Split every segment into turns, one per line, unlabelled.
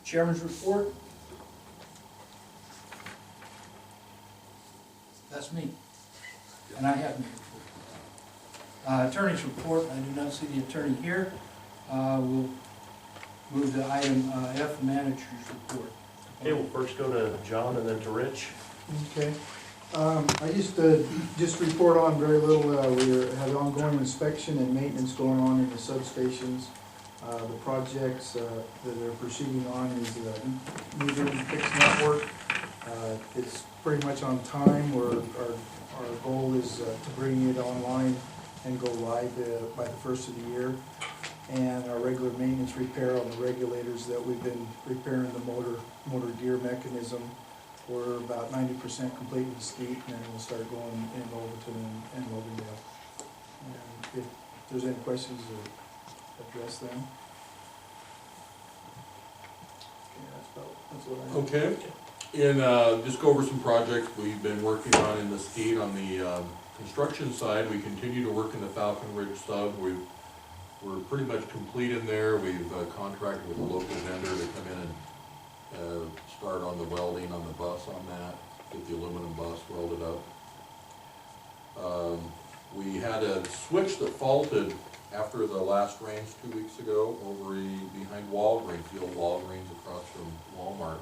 Chairman's report. That's me. And I have no report. Attorney's report, I do not see the attorney here. We'll move to item F, manager's report.
Okay, we'll first go to John and then to Rich.
Okay. I used to just report on very little. We have ongoing inspection and maintenance going on in the substations. The projects that are proceeding on is new building fix network. It's pretty much on time. Our goal is to bring it online and go live by the first of the year. And our regular maintenance repair on the regulators that we've been repairing the motor gear mechanism. We're about 90% complete with Mesquite, and then we'll start going in Overton and Logandale. And if there's any questions, address them. Okay, that's what I have.
Okay. And just go over some projects we've been working on in Mesquite. On the construction side, we continue to work in the Falcon Ridge sub. We're pretty much complete in there. We've contracted with a local vendor to come in and start on the welding on the bus on that, get the aluminum bus welded up. We had a switch that faulted after the last rains 2 weeks ago over behind Walgreens, the old Walgreens across from Walmart.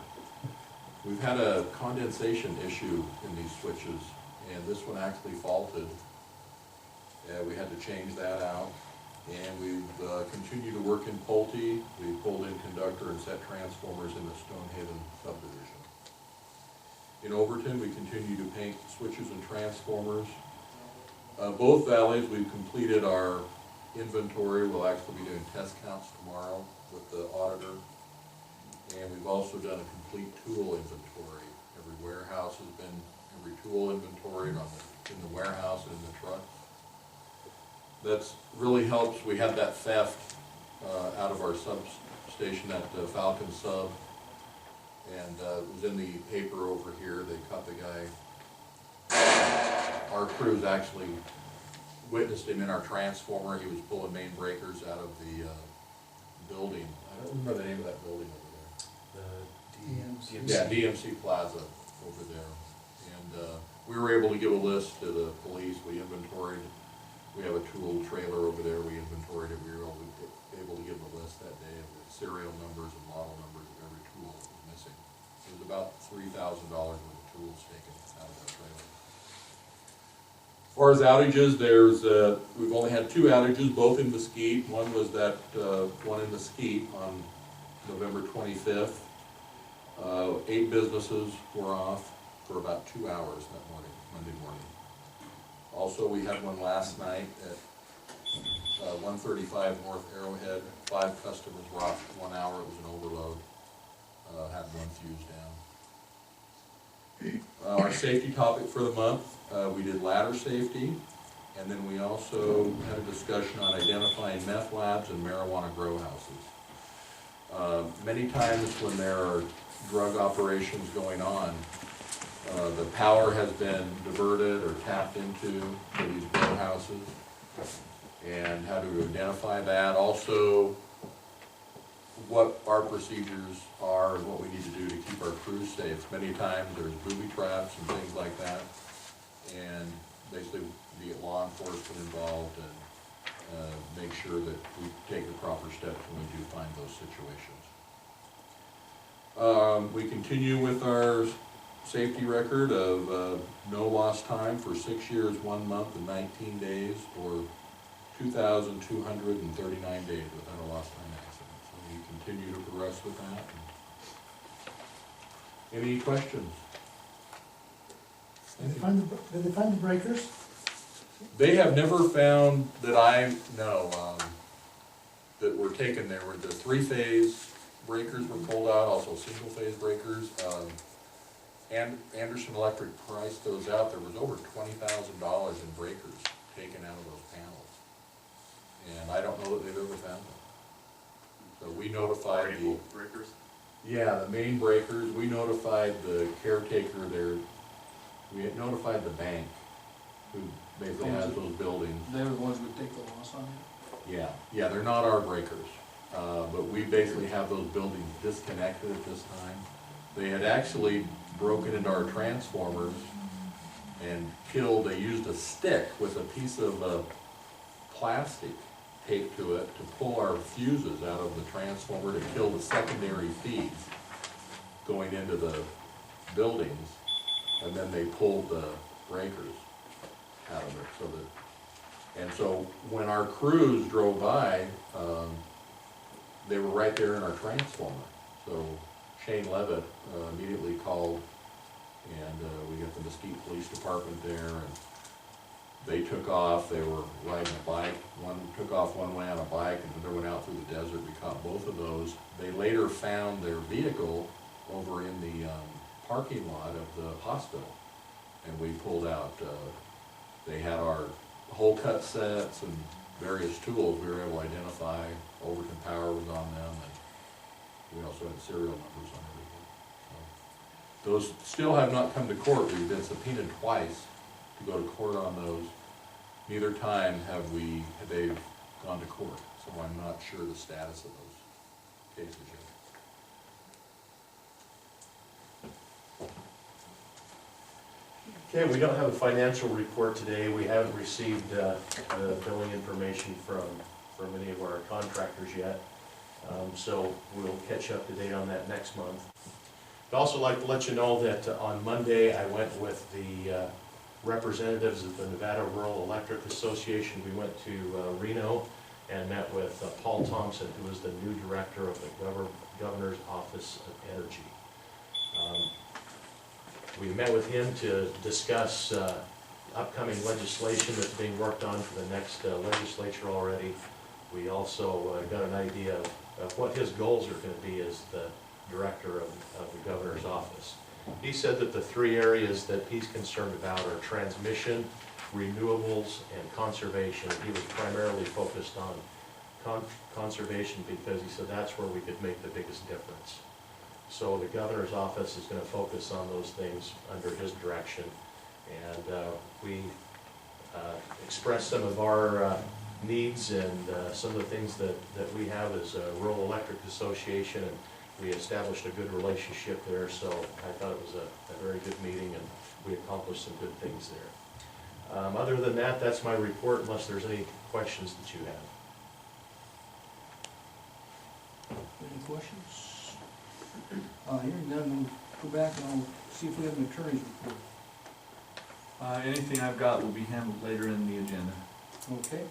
We've had a condensation issue in these switches, and this one actually faulted. We had to change that out. And we've continued to work in Pulte. We pulled in conductor and set transformers in the Stonehaven subdivision. In Overton, we continue to paint switches and transformers. Both valleys, we've completed our inventory. We'll actually be doing test counts tomorrow with the auditor. And we've also done a complete tool inventory. Every warehouse has been, every tool inventoried in the warehouse and in the truck. That's really helps. We had that theft out of our substation at Falcon Sub, and it was in the paper over here. They caught the guy. Our crews actually witnessed him in our transformer. He was pulling main breakers out of the building. I don't remember the name of that building over there.
DMC.
Yeah, DMC Plaza over there. And we were able to give a list to the police. We inventoried. We have a tool trailer over there. We inventoried it. We were able to give them a list that day of the serial numbers and model numbers of every tool that was missing. It was about $3,000 worth of tools taken out of that trailer. As far as outages, we've only had 2 outages, both in Mesquite. One was that one in Mesquite on November 25th. 8 businesses were off for about 2 hours that morning, Monday morning. Also, we had one last night at 135 North Arrowhead. 5 customers were off 1 hour. It was an overload. Had 1 fuse down. Our safety topic for the month, we did ladder safety, and then we also had a discussion on identifying meth labs and marijuana grow houses. Many times when there are drug operations going on, the power has been diverted or tapped into for these grow houses, and how to identify that. Also, what our procedures are and what we need to do to keep our crews safe. Many times there's booby traps and things like that, and basically get law enforcement involved and make sure that we take the proper steps when we do find those situations. We continue with our safety record of no lost time for 6 years, 1 month, and 19 days, or 2,239 days without a lost time accident. So we continue to progress with that. Any questions?
Did they find the breakers?
They have never found that I know that were taken. There were the 3-phase breakers were pulled out, also single-phase breakers. And Anderson Electric priced those out. There was over $20,000 in breakers taken out of those panels, and I don't know that they've ever found them. So we notified the
breakers.
Yeah, the main breakers. We notified the caretaker there. We had notified the bank, who basically has those buildings.
They were the ones who would take the loss on it?
Yeah, they're not our breakers. but we basically have those buildings disconnected at this time. They had actually broken into our transformers and they used a stick with a piece of plastic taped to it to pull our fuses out of the transformer to kill the secondary feeds going into the buildings, and then they pulled the breakers out of it, so that, and so when our crews drove by, they were right there in our transformer. So Shane Levitt immediately called, and we got the Mesquite Police Department there, and they took off. They were riding a bike. One took off one way on a bike, and the other went out through the desert. We caught both of those. They later found their vehicle over in the parking lot of the hospital, and we pulled out, they had our hole cut sets and various tools. We were able to identify. Overton Power was on them, and we also had serial numbers on everything. So, those still have not come to court. We've been subpoenaed twice to go to court on those. Neither time have they've gone to court, so I'm not sure the status of those cases yet.
Okay, we don't have a financial report today. We haven't received the billing information from any of our contractors yet. So we'll catch up to date on that next month. I'd also like to let you know that on Monday I went with the representatives of the Nevada Rural Electric Association. We went to Reno and met with Paul Thompson, who is the new director of the Governor's Office of Energy. We met with him to discuss upcoming legislation that's being worked on for the next legislature already. We also got an idea of what his goals are going to be as the director of the governor's office. He said that the three areas that he's concerned about are transmission, renewables, and conservation. He was primarily focused on conservation because he said that's where we could make the biggest difference. So the governor's office is going to focus on those things under his direction. And we expressed some of our needs and some of the things that we have as a Rural Electric Association, and we established a good relationship there. So I thought it was a very good meeting, and we accomplished some good things there. Other than that, that's my report, unless there's any questions that you have.
Any questions? Hearing none, we'll go back and I'll see if we have an attorney's report.
Anything I've got will be handled later in the agenda.
Okay.